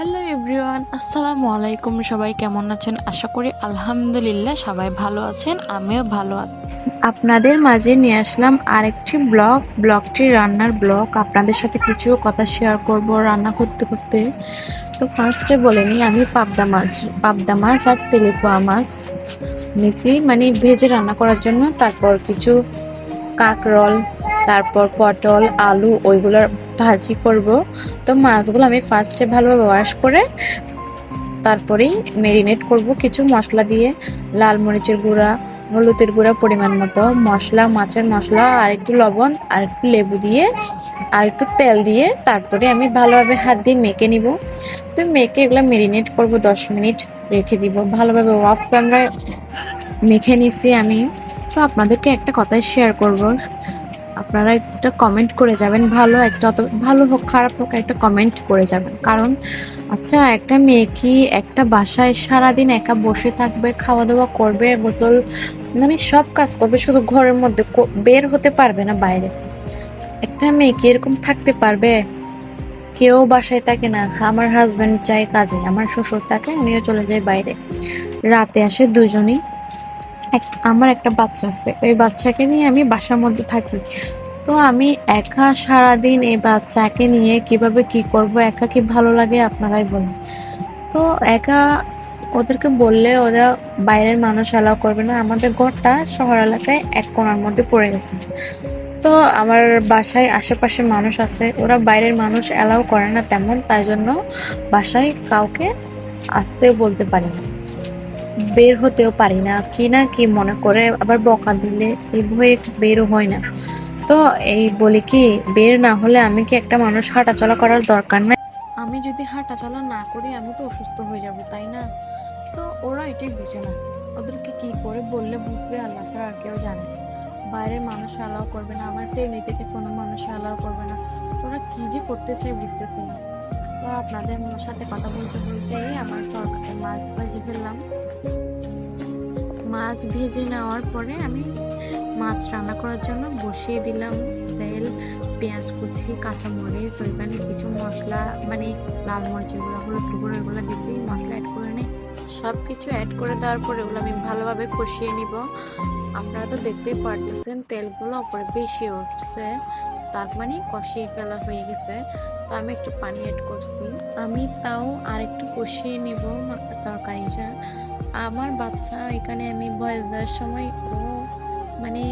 Hello everyone, আসসালামু আলাইকুম। সবাই কেমন আছেন? আশা করি আলহামদুলিল্লাহ সবাই ভালো আছেন, আমিও ভালো আছি। আপনাদের মাঝে নিয়ে আসলাম আরেকটি ব্লগটি রান্নার ব্লগ। আপনাদের সাথে কিছু কথা শেয়ার করব রান্না করতে করতে। তো ফার্স্টে বলে নিই, আমি পাবদা মাছ আর তেলেকুয়া মাছ নিছি, মানে ভেজে রান্না করার জন্য। তারপর কিছু কাঁকরোল, তারপর পটল, আলু, ওইগুলোর ভাজি করব। তো মাছগুলো আমি ফার্স্টে ভালোভাবে ওয়াশ করে তারপরেই মেরিনেট করব কিছু মশলা দিয়ে। লাল মরিচের গুঁড়া, হলুদের গুঁড়া পরিমাণ মতো, মশলা, মাছের মশলা, আর একটু লবণ, আর একটু লেবু দিয়ে, আর একটু তেল দিয়ে তারপরে আমি ভালোভাবে হাত দিয়ে মেখে নিব। তো মেখে এগুলো মেরিনেট করব, 10 মিনিট রেখে দিব। ভালোভাবে অফ ক্যামেরায় মেখে নিছি আমি। তো আপনাদেরকে একটা কথাই শেয়ার করব, আপনারা একটা কমেন্ট করে যাবেন, ভালো একটা, অত ভালো হোক খারাপ হোক একটা কমেন্ট করে যাবেন। কারণ আচ্ছা, একটা মেয়ে কি একটা বাসায় সারাদিন একা বসে থাকবে, খাওয়া দাওয়া করবে, গোসল, মানে সব কাজ করবে, শুধু ঘরের মধ্যে, বের হতে পারবে না বাইরে? একটা মেয়ে কি এরকম থাকতে পারবে? কেউ বাসায় থাকে না। আমার হাজবেন্ড যায় কাজে, আমার শ্বশুর থাকে, উনিও চলে যায় বাইরে, রাতে আসে দুজনই। আমার একটা বাচ্চা আছে, ওই বাচ্চাকে নিয়ে আমি বাসার মধ্যে থাকি। তো আমি একা সারাদিন এই বাচ্চাকে নিয়ে কিভাবে কি করব, একা কি ভালো লাগে আপনারাই বলেন। তো একা ওদেরকে বললে ওরা, বাইরের মানুষ অ্যালাউ করবে না। আমাদের ঘরটা শহর এলাকায় এক কোণার মধ্যে পড়ে গেছে। তো আমার বাসায় আশেপাশে মানুষ আছে, ওরা বাইরের মানুষ অ্যালাউ করে না তেমন, তাই জন্য বাসায় কাউকে আসতেও বলতে পারি না, বের হতেও পারি না। কি না কি মনে করে আবার বকা দিলে এই ভয়ে বেরও হয় না। তো এই বলি কি, বের না হলে আমি কি একটা মানুষ হাঁটাচলা করার দরকার নাই? আমি যদি হাঁটাচলা না করি আমি তো অসুস্থ হয়ে যাব, তাই না? তো ওরা এটাই বুঝে না। ওদেরকে কি করে বললে বুঝবে, আল্লাহ ছাড়া আর কেউ জানে। বাইরের মানুষ অ্যালাউ করবে না, আমার ফ্যামিলি থেকে কোনো মানুষ অ্যালাউ করবে না। তো ওরা কি যে করতে চাই বুঝতেছি না। তো আপনাদের সাথে কথা বলতে বলতেই আমার তরকারি মাছ ভাজি ফেললাম। মাছ ভেজে নেওয়ার পরে আমি মাছ রান্না করার জন্য বসিয়ে দিলাম। তেল, পেঁয়াজ কুচি, কাঁচামরিচ, ওইখানে কিছু মশলা, মানে লাল মরিচের গুঁড়া, হলুদের গুঁড়ো, এগুলো দিয়েছি, মশলা অ্যাড করে নিই। সব কিছু অ্যাড করে দেওয়ার পরে ওগুলো আমি ভালোভাবে কষিয়ে নিব। আপনারা তো দেখতেই পারতেছেন তেলগুলো উপরে বেশি উঠছে, তার মানে কষিয়ে ফেলা হয়ে গেছে। তো আমি একটু পানি অ্যাড করছি, আমি তাও আর একটু কষিয়ে নিব তরকারিটা। আমার বাচ্চা এখানে আমি ভয়েস দেওয়ার সময় ও মানে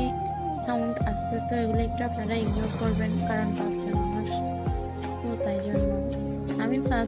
সাউন্ড আসতেছে, ওইগুলো একটু আপনারা ইগনোর করবেন, কারণ বাচ্চা মানুষ তো, তাই জন্য আমি